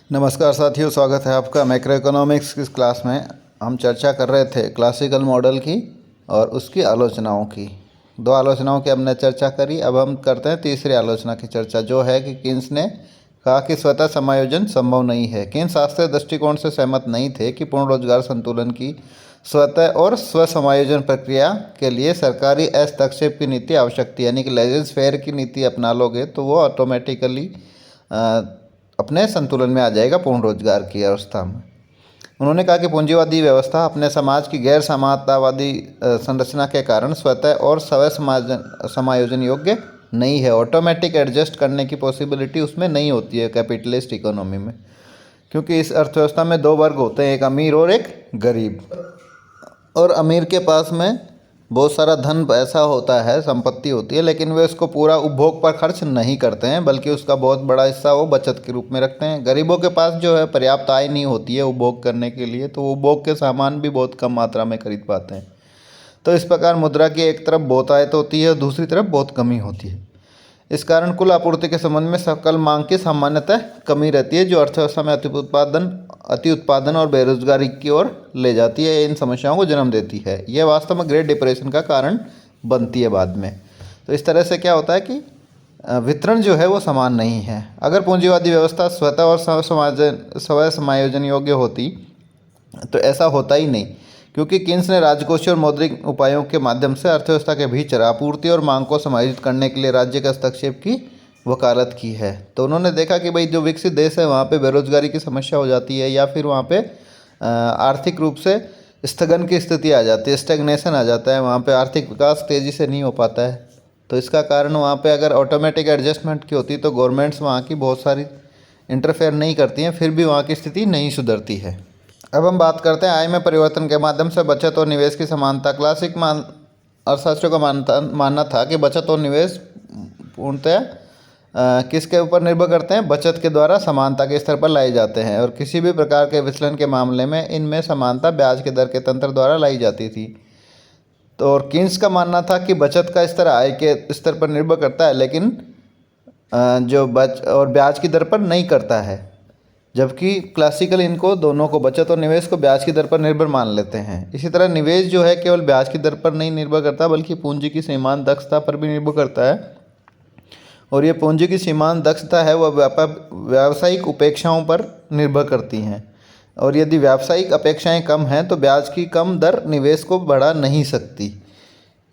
नमस्कार साथियों, स्वागत है आपका मैक्रो इकोनॉमिक्स की क्लास में। हम चर्चा कर रहे थे क्लासिकल मॉडल की और उसकी आलोचनाओं की। दो आलोचनाओं की हमने चर्चा करी। अब हम करते हैं तीसरी आलोचना की चर्चा, जो है कि किन्स ने कहा कि स्वतः समायोजन संभव नहीं है। किन्स शास्त्रीय दृष्टिकोण से सहमत नहीं थे कि पूर्ण रोजगार संतुलन की स्वतः और स्व समायोजन प्रक्रिया के लिए सरकारी हस्तक्षेप की नीति आवश्यक थी। यानी कि लेजेस फेयर की नीति अपना लोगे तो वो ऑटोमेटिकली अपने संतुलन में आ जाएगा पूर्ण रोजगार की अवस्था में। उन्होंने कहा कि पूंजीवादी व्यवस्था अपने समाज की गैर समानतावादी संरचना के कारण स्वतः और स्व समायोजन योग्य नहीं है। ऑटोमेटिक एडजस्ट करने की पॉसिबिलिटी उसमें नहीं होती है कैपिटलिस्ट इकोनॉमी में, क्योंकि इस अर्थव्यवस्था में दो वर्ग होते हैं, एक अमीर और एक गरीब। और अमीर के पास में बहुत सारा धन पैसा होता है, संपत्ति होती है, लेकिन वे उसको पूरा उपभोग पर खर्च नहीं करते हैं, बल्कि उसका बहुत बड़ा हिस्सा वो बचत के रूप में रखते हैं। गरीबों के पास जो है पर्याप्त आय नहीं होती है उपभोग करने के लिए, तो वो उपभोग के सामान भी बहुत कम मात्रा में खरीद पाते हैं। तो इस प्रकार मुद्रा की एक तरफ बहुत आयत होती है और दूसरी तरफ बहुत कमी होती है। इस कारण कुल आपूर्ति के संबंध में सकल मांग की सामान्यतः कमी रहती है, जो अर्थव्यवस्था में अति उत्पादन और बेरोजगारी की ओर ले जाती है, इन समस्याओं को जन्म देती है। यह वास्तव में ग्रेट डिप्रेशन का कारण बनती है बाद में। तो इस तरह से क्या होता है कि वितरण जो है वो समान नहीं है। अगर पूंजीवादी व्यवस्था स्वतः और स्व समायोजन योग्य होती तो ऐसा होता ही नहीं, क्योंकि किन्स ने राजकोषीय और मौद्रिक उपायों के माध्यम से अर्थव्यवस्था के भीतर आपूर्ति और मांग को समायोजित करने के लिए राज्य के हस्तक्षेप की वकालत की है। तो उन्होंने देखा कि भाई जो विकसित देश है वहाँ पे बेरोजगारी की समस्या हो जाती है, या फिर वहाँ पे आर्थिक रूप से स्थगन की स्थिति आ जाती है, स्टैग्नेशन आ जाता है, वहाँ पे आर्थिक विकास तेज़ी से नहीं हो पाता है। तो इसका कारण वहाँ पे अगर ऑटोमेटिक एडजस्टमेंट की होती तो गवर्नमेंट्स वहाँ की बहुत सारी इंटरफेयर नहीं करती हैं, फिर भी वहाँ की स्थिति नहीं सुधरती है। अब हम बात करते हैं आय में परिवर्तन के माध्यम से बचत और निवेश की समानता। क्लासिक अर्थशास्त्रियों का मानना था कि बचत और निवेश पूर्णतः किसके ऊपर निर्भर करते हैं? बचत के द्वारा समानता के स्तर पर लाए जाते हैं, और किसी भी प्रकार के विचलन के मामले में इनमें समानता ब्याज के दर के तंत्र द्वारा लाई जाती थी। तो और किन्स का मानना था कि बचत का स्तर आय के स्तर पर निर्भर करता है, लेकिन जो ब्याज की दर पर नहीं करता है, जबकि क्लासिकल इनको दोनों को, बचत और निवेश को, ब्याज की दर पर निर्भर मान लेते हैं। इसी तरह निवेश जो है केवल ब्याज की दर पर नहीं निर्भर करता, बल्कि पूंजी की सीमांत दक्षता पर भी निर्भर करता है। और ये पूंजी की सीमांत दक्षता है वह व्यावसायिक अपेक्षाओं पर निर्भर करती हैं, और यदि व्यावसायिक अपेक्षाएं कम हैं तो ब्याज की कम दर निवेश को बढ़ा नहीं सकती।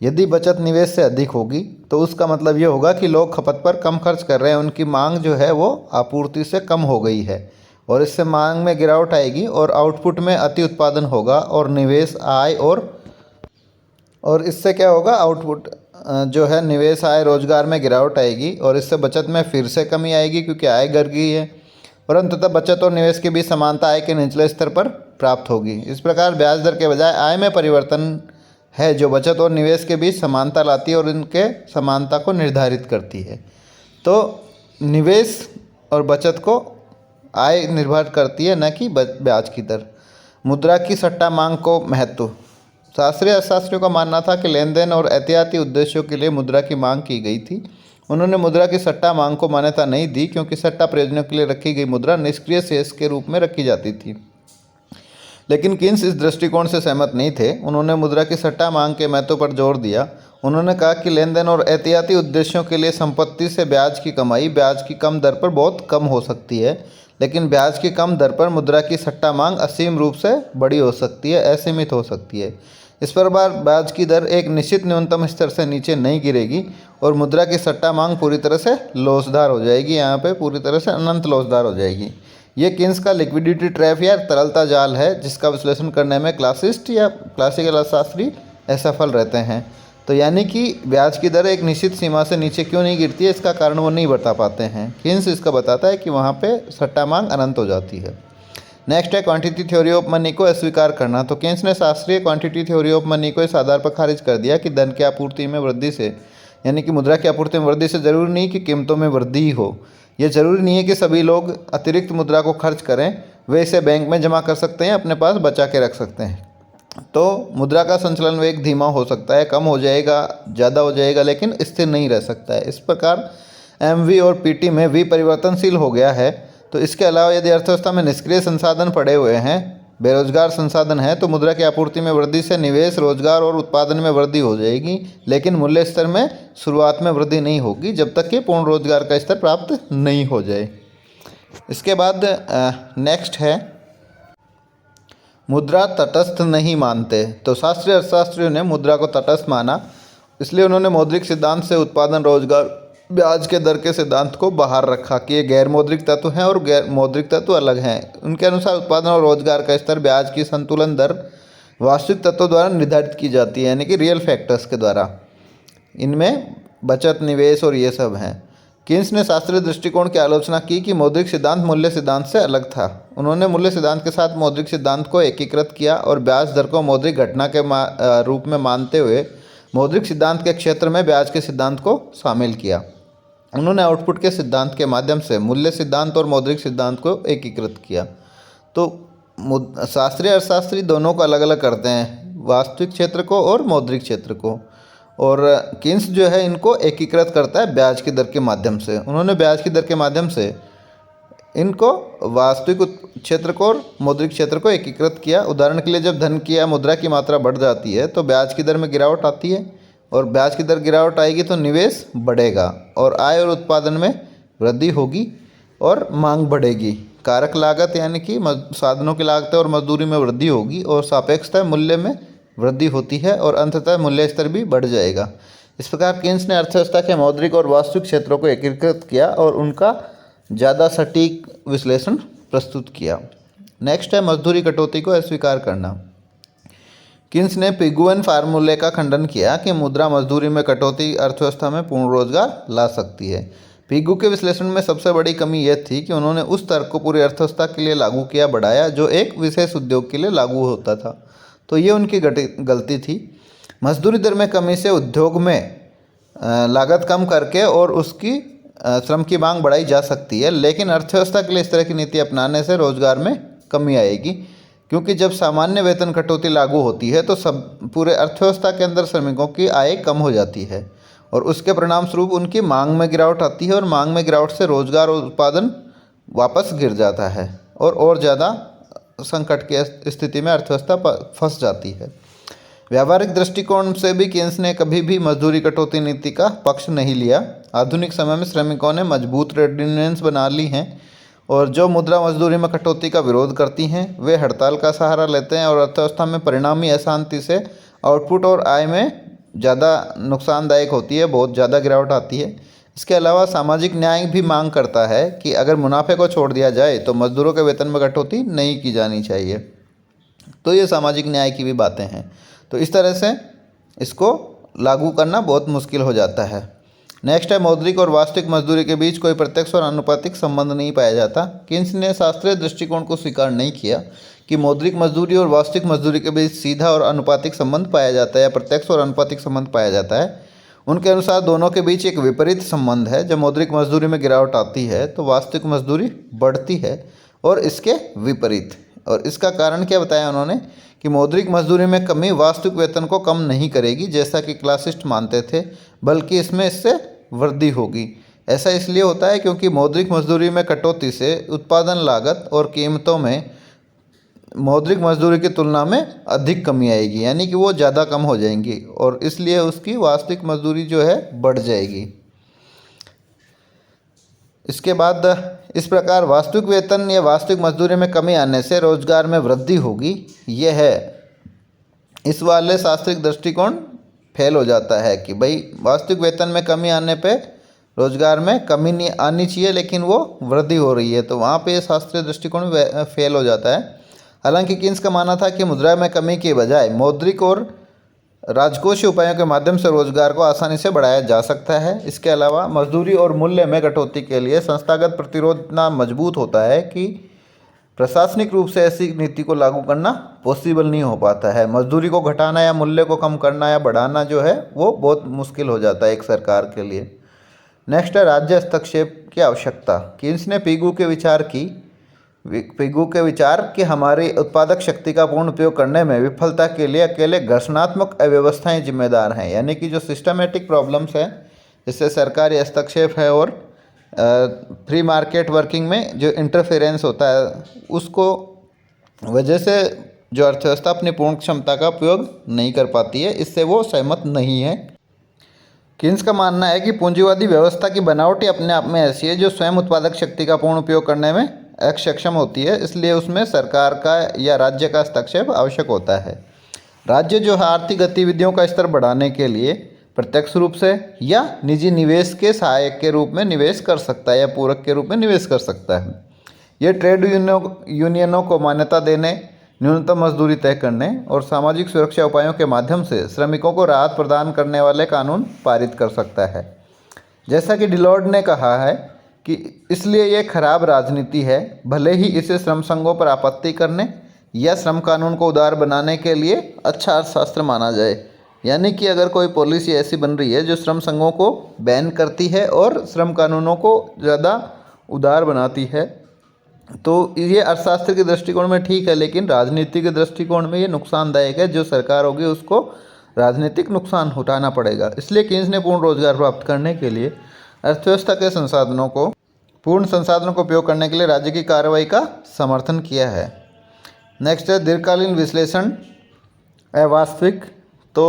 यदि बचत निवेश से अधिक होगी तो उसका मतलब ये होगा कि लोग खपत पर कम खर्च कर रहे हैं, उनकी मांग जो है वो आपूर्ति से कम हो गई है, और इससे मांग में गिरावट आएगी और आउटपुट में अति उत्पादन होगा और निवेश आय और इससे क्या होगा? आउटपुट जो है निवेश आय रोजगार में गिरावट आएगी, और इससे बचत में फिर से कमी आएगी क्योंकि आय गिर गई है। परंतु तब बचत और निवेश के बीच समानता आय के निचले स्तर पर प्राप्त होगी। इस प्रकार ब्याज दर के बजाय आय में परिवर्तन है जो बचत और निवेश के बीच समानता लाती है और इनके समानता को निर्धारित करती है। तो निवेश और बचत को आय निर्भर करती है, न कि ब्याज की दर। मुद्रा की सट्टा मांग को महत्व। शास्त्रीय अर्थशास्त्रियों का मानना था कि लेन देन और एहतियाती उद्देश्यों के लिए मुद्रा की मांग की गई थी। उन्होंने मुद्रा की सट्टा मांग को मान्यता नहीं दी, क्योंकि सट्टा प्रयोजनों के लिए रखी गई मुद्रा निष्क्रिय शेष के रूप में रखी जाती थी। लेकिन किन्स इस दृष्टिकोण से सहमत नहीं थे। उन्होंने मुद्रा की सट्टा मांग के महत्व पर जोर दिया। उन्होंने कहा कि लेन देन और एहतियाती उद्देश्यों के लिए संपत्ति से ब्याज की कमाई ब्याज की कम दर पर बहुत कम हो सकती है, लेकिन ब्याज की कम दर पर मुद्रा की सट्टा मांग असीम रूप से बड़ी हो सकती है, असीमित हो सकती है। इस पर ब्याज की दर एक निश्चित न्यूनतम स्तर से नीचे नहीं गिरेगी और मुद्रा की सट्टा मांग पूरी तरह से लॉसदार हो जाएगी, यहाँ पे पूरी तरह से अनंत लॉसदार हो जाएगी। ये किन्स का लिक्विडिटी ट्रैप या तरलता जाल है, जिसका विश्लेषण करने में क्लासिस्ट या क्लासिकल अर्थशास्त्री असफल रहते हैं। तो यानी कि ब्याज की दर एक निश्चित सीमा से नीचे क्यों नहीं गिरती है, इसका कारण वो नहीं बता पाते हैं। किन्स इसका बताता है कि वहाँ पे सट्टा मांग अनंत हो जाती है। नेक्स्ट है क्वांटिटी थ्योरी ऑफ मनी को अस्वीकार करना। तो किन्स ने शास्त्रीय क्वांटिटी थ्योरी ऑफ मनी को इस आधार पर खारिज कर दिया कि धन की आपूर्ति में वृद्धि से, यानी कि मुद्रा की आपूर्ति में वृद्धि से जरूरी नहीं कि कीमतों में वृद्धि ही हो। ये जरूरी नहीं है कि सभी लोग अतिरिक्त मुद्रा को खर्च करें, वे इसे बैंक में जमा कर सकते हैं, अपने पास बचा के रख सकते हैं। तो मुद्रा का संचलन वेग धीमा हो सकता है, कम हो जाएगा, ज़्यादा हो जाएगा, लेकिन स्थिर नहीं रह सकता है। इस प्रकार एमवी और पीटी में वी परिवर्तनशील हो गया है। तो इसके अलावा यदि अर्थव्यवस्था में निष्क्रिय संसाधन पड़े हुए हैं, बेरोजगार संसाधन है, तो मुद्रा की आपूर्ति में वृद्धि से निवेश, रोजगार और उत्पादन में वृद्धि हो जाएगी, लेकिन मूल्य स्तर में शुरुआत में वृद्धि नहीं होगी जब तक कि पूर्ण रोजगार का स्तर प्राप्त नहीं हो जाए। इसके बाद नेक्स्ट है मुद्रा तटस्थ नहीं मानते। तो शास्त्रीय अर्थशास्त्रियों ने मुद्रा को तटस्थ माना, इसलिए उन्होंने मौद्रिक सिद्धांत से उत्पादन, रोजगार, ब्याज के दर के सिद्धांत को बाहर रखा कि ये गैर मौद्रिक तत्व हैं और गैर मौद्रिक तत्व अलग हैं। उनके अनुसार उत्पादन और रोजगार का स्तर, ब्याज की संतुलन दर वास्तविक तत्वों द्वारा निर्धारित की जाती है, यानी कि रियल फैक्टर्स के द्वारा। इनमें बचत, निवेश और ये सब हैं। कीन्स ने शास्त्रीय दृष्टिकोण की आलोचना की कि मौद्रिक सिद्धांत मूल्य सिद्धांत से अलग था। उन्होंने मूल्य सिद्धांत के साथ मौद्रिक सिद्धांत को एकीकृत किया और ब्याज दर को मौद्रिक घटना के रूप में मानते हुए मौद्रिक सिद्धांत के क्षेत्र में ब्याज के सिद्धांत को शामिल किया। उन्होंने आउटपुट के सिद्धांत के माध्यम से मूल्य सिद्धांत और मौद्रिक सिद्धांत को एकीकृत किया। तो शास्त्रीय अर्थशास्त्री दोनों को अलग अलग करते हैं, वास्तविक क्षेत्र को और मौद्रिक क्षेत्र को, और कीन्स जो है इनको एकीकृत करता है ब्याज की दर के माध्यम से। उन्होंने ब्याज की दर के माध्यम से इनको वास्तविक क्षेत्र को और मौद्रिक क्षेत्र को एकीकृत किया। उदाहरण के लिए, जब धन की या मुद्रा की मात्रा बढ़ जाती है तो ब्याज की दर में गिरावट आती है, और ब्याज की दर गिरावट आएगी तो निवेश बढ़ेगा और आय और उत्पादन में वृद्धि होगी और मांग बढ़ेगी। कारक लागत यानी कि साधनों की लागत और मजदूरी में वृद्धि होगी और सापेक्षतः मूल्य में वृद्धि होती है और अंततः मूल्य स्तर भी बढ़ जाएगा। इस प्रकार कीन्स ने अर्थव्यवस्था के मौद्रिक और वास्तविक क्षेत्रों को एकीकृत किया और उनका ज़्यादा सटीक विश्लेषण प्रस्तुत किया। नेक्स्ट है मजदूरी कटौती को अस्वीकार करना। कीन्स ने पिगुएन फार्मूले का खंडन किया कि मुद्रा मजदूरी में कटौती अर्थव्यवस्था में पूर्ण रोजगार ला सकती है। पिगू के विश्लेषण में सबसे बड़ी कमी यह थी कि उन्होंने उस तर्क को पूरी अर्थव्यवस्था के लिए लागू किया बढ़ाया जो एक विशेष उद्योग के लिए लागू होता था। तो ये उनकी गलती थी। मजदूरी दर में कमी से उद्योग में लागत कम करके और उसकी श्रम की मांग बढ़ाई जा सकती है, लेकिन अर्थव्यवस्था के लिए इस तरह की नीति अपनाने से रोजगार में कमी आएगी, क्योंकि जब सामान्य वेतन कटौती लागू होती है तो सब पूरे अर्थव्यवस्था के अंदर श्रमिकों की आय कम हो जाती है और उसके परिणाम स्वरूप उनकी मांग में गिरावट आती है और मांग में गिरावट से रोजगार और उत्पादन वापस गिर जाता है और ज़्यादा संकट की स्थिति में अर्थव्यवस्था फंस जाती है। व्यावहारिक दृष्टिकोण से भी कीन्स ने कभी भी मजदूरी कटौती नीति का पक्ष नहीं लिया। आधुनिक समय में श्रमिकों ने मजबूत ट्रेड यूनियंस बना ली हैं और जो मुद्रा मजदूरी में कटौती का विरोध करती हैं वे हड़ताल का सहारा लेते हैं और अर्थव्यवस्था में परिणामी अशांति से आउटपुट और आय में ज़्यादा नुकसानदायक होती है, बहुत ज़्यादा गिरावट आती है। इसके अलावा सामाजिक न्याय भी मांग करता है कि अगर मुनाफे को छोड़ दिया जाए तो मजदूरों के वेतन में कटौती नहीं की जानी चाहिए। तो ये सामाजिक न्याय की भी बातें हैं। तो इस तरह से इसको लागू करना बहुत मुश्किल हो जाता है। नेक्स्ट है मौद्रिक और वास्तविक मजदूरी के बीच कोई प्रत्यक्ष और आनुपातिक संबंध नहीं पाया जाता। कीन्स ने शास्त्रीय दृष्टिकोण को स्वीकार नहीं किया कि मौद्रिक मजदूरी और वास्तविक मजदूरी के बीच सीधा और आनुपातिक संबंध पाया जाता है या प्रत्यक्ष और आनुपातिक संबंध पाया जाता है। उनके अनुसार दोनों के बीच एक विपरीत संबंध है। जब मौद्रिक मजदूरी में गिरावट आती है तो वास्तविक मजदूरी बढ़ती है और इसके विपरीत। और इसका कारण क्या बताया उन्होंने कि मौद्रिक मजदूरी में कमी वास्तविक वेतन को कम नहीं करेगी जैसा कि क्लासिस्ट मानते थे, बल्कि इसमें इससे वृद्धि होगी। ऐसा इसलिए होता है क्योंकि मौद्रिक मजदूरी में कटौती से उत्पादन लागत और कीमतों में मौद्रिक मजदूरी की तुलना में अधिक कमी आएगी, यानी कि वो ज़्यादा कम हो जाएंगी और इसलिए उसकी वास्तविक मजदूरी जो है बढ़ जाएगी। इसके बाद इस प्रकार वास्तविक वेतन या वास्तविक मजदूरी में कमी आने से रोजगार में वृद्धि होगी, यह है इस वाले शास्त्रीय दृष्टिकोण फेल हो जाता है कि भाई वास्तविक वेतन में कमी आने पे रोजगार में कमी नहीं आनी चाहिए लेकिन वो वृद्धि हो रही है, तो वहाँ पे शास्त्रीय दृष्टिकोण फेल हो जाता है। हालांकि कीन्स का मानना था कि मुद्रा में कमी के बजाय मौद्रिक और राजकोषीय उपायों के माध्यम से रोजगार को आसानी से बढ़ाया जा सकता है। इसके अलावा मजदूरी और मूल्य में कटौती के लिए संस्थागत प्रतिरोध इतना मजबूत होता है कि प्रशासनिक रूप से ऐसी नीति को लागू करना पॉसिबल नहीं हो पाता है। मजदूरी को घटाना या मूल्य को कम करना या बढ़ाना जो है वो बहुत मुश्किल हो जाता है एक सरकार के लिए। नेक्स्ट है राज्य हस्तक्षेप की आवश्यकता। कीन्स ने पिगू के विचार कि हमारी उत्पादक शक्ति का पूर्ण उपयोग करने में विफलता के लिए अकेले घर्षणात्मक अव्यवस्थाएं जिम्मेदार हैं, यानी कि जो सिस्टमेटिक प्रॉब्लम्स हैं जिससे सरकारी हस्तक्षेप है और फ्री मार्केट वर्किंग में जो इंटरफेरेंस होता है उसको वजह से जो अर्थव्यवस्था अपनी पूर्ण क्षमता का उपयोग नहीं कर पाती है, इससे वो सहमत नहीं है। कीन्स का मानना है कि पूंजीवादी व्यवस्था की बनावटी अपने आप में ऐसी है जो स्वयं उत्पादक शक्ति का पूर्ण उपयोग करने में अक्षम होती है, इसलिए उसमें सरकार का या राज्य का हस्तक्षेप आवश्यक होता है। राज्य जो है आर्थिक गतिविधियों का स्तर बढ़ाने के लिए प्रत्यक्ष रूप से या निजी निवेश के सहायक के रूप में निवेश कर सकता है या पूरक के रूप में निवेश कर सकता है। यह ट्रेड यूनियनों को मान्यता देने, न्यूनतम मजदूरी तय करने और सामाजिक सुरक्षा उपायों के माध्यम से श्रमिकों को राहत प्रदान करने वाले कानून पारित कर सकता है। जैसा कि डिलॉर्ड ने कहा है कि इसलिए यह खराब राजनीति है, भले ही इसे श्रम संघों पर आपत्ति करने या श्रम कानून को उदार बनाने के लिए अच्छा अर्थशास्त्र माना जाए। यानी कि अगर कोई पॉलिसी ऐसी बन रही है जो श्रम संघों को बैन करती है और श्रम कानूनों को ज़्यादा उदार बनाती है, तो ये अर्थशास्त्र के दृष्टिकोण में ठीक है, लेकिन राजनीति के दृष्टिकोण में ये नुकसानदायक है। जो सरकार होगी उसको राजनीतिक नुकसान उठाना पड़ेगा। इसलिए कीन्स ने पूर्ण रोजगार प्राप्त करने के लिए अर्थव्यवस्था के पूर्ण संसाधनों को उपयोग करने के लिए राज्य की कार्रवाई का समर्थन किया है। नेक्स्ट है दीर्घकालीन विश्लेषण अवास्तविक। तो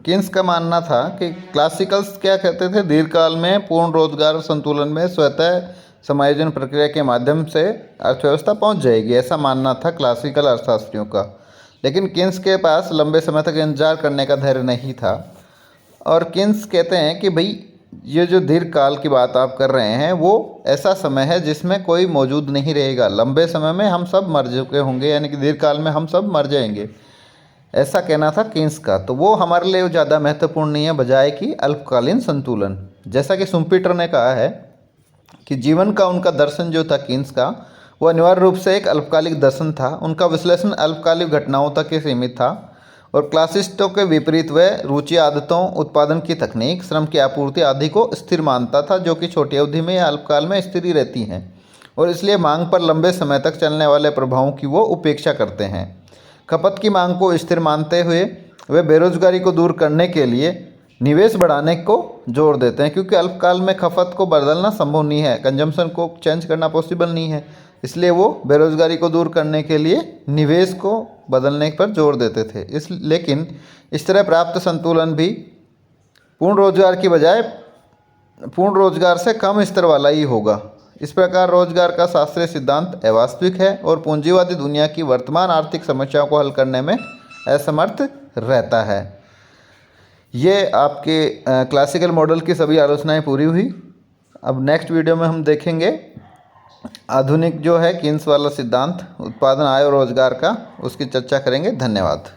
कीन्स का मानना था कि क्लासिकल्स क्या कहते थे, दीर्घकाल में पूर्ण रोजगार संतुलन में स्वतः समायोजन प्रक्रिया के माध्यम से अर्थव्यवस्था पहुंच जाएगी, ऐसा मानना था क्लासिकल अर्थशास्त्रियों का। लेकिन कीन्स के पास लंबे समय तक इंतजार करने का धैर्य नहीं था और कीन्स कहते हैं कि भाई ये जो दीर्घकाल की बात आप कर रहे हैं वो ऐसा समय है जिसमें कोई मौजूद नहीं रहेगा। लंबे समय में हम सब मर चुके होंगे, यानी कि दीर्घकाल में हम सब मर जाएंगे, ऐसा कहना था कीन्स का। तो वो हमारे लिए ज़्यादा महत्वपूर्ण नहीं है बजाय कि अल्पकालीन संतुलन। जैसा कि शुम्पीटर ने कहा है कि जीवन का उनका दर्शन जो था कीन्स का, वो अनिवार्य रूप से एक अल्पकालिक दर्शन था। उनका विश्लेषण अल्पकालिक घटनाओं तक ही सीमित था और क्लासिस्टों के विपरीत वह रुचि, आदतों, उत्पादन की तकनीक, श्रम की आपूर्ति आदि को स्थिर मानता था, जो कि छोटी अवधि में या अल्पकाल में स्थिर ही रहती हैं और इसलिए मांग पर लंबे समय तक चलने वाले प्रभावों की वो उपेक्षा करते हैं। खपत की मांग को स्थिर मानते हुए वे बेरोजगारी को दूर करने के लिए निवेश बढ़ाने को जोर देते हैं, क्योंकि अल्पकाल में खपत को बदलना संभव नहीं है, कंजम्पशन को चेंज करना पॉसिबल नहीं है, इसलिए वो बेरोजगारी को दूर करने के लिए निवेश को बदलने पर जोर देते थे। लेकिन इस तरह प्राप्त संतुलन भी पूर्ण रोजगार की बजाय पूर्ण रोजगार से कम स्तर वाला ही होगा। इस प्रकार रोजगार का शास्त्रीय सिद्धांत अवास्तविक है और पूंजीवादी दुनिया की वर्तमान आर्थिक समस्याओं को हल करने में असमर्थ रहता है। ये आपके क्लासिकल मॉडल की सभी आलोचनाएं पूरी हुई। अब नेक्स्ट वीडियो में हम देखेंगे आधुनिक जो है कीन्स वाला सिद्धांत उत्पादन, आय और रोजगार का, उसकी चर्चा करेंगे। धन्यवाद।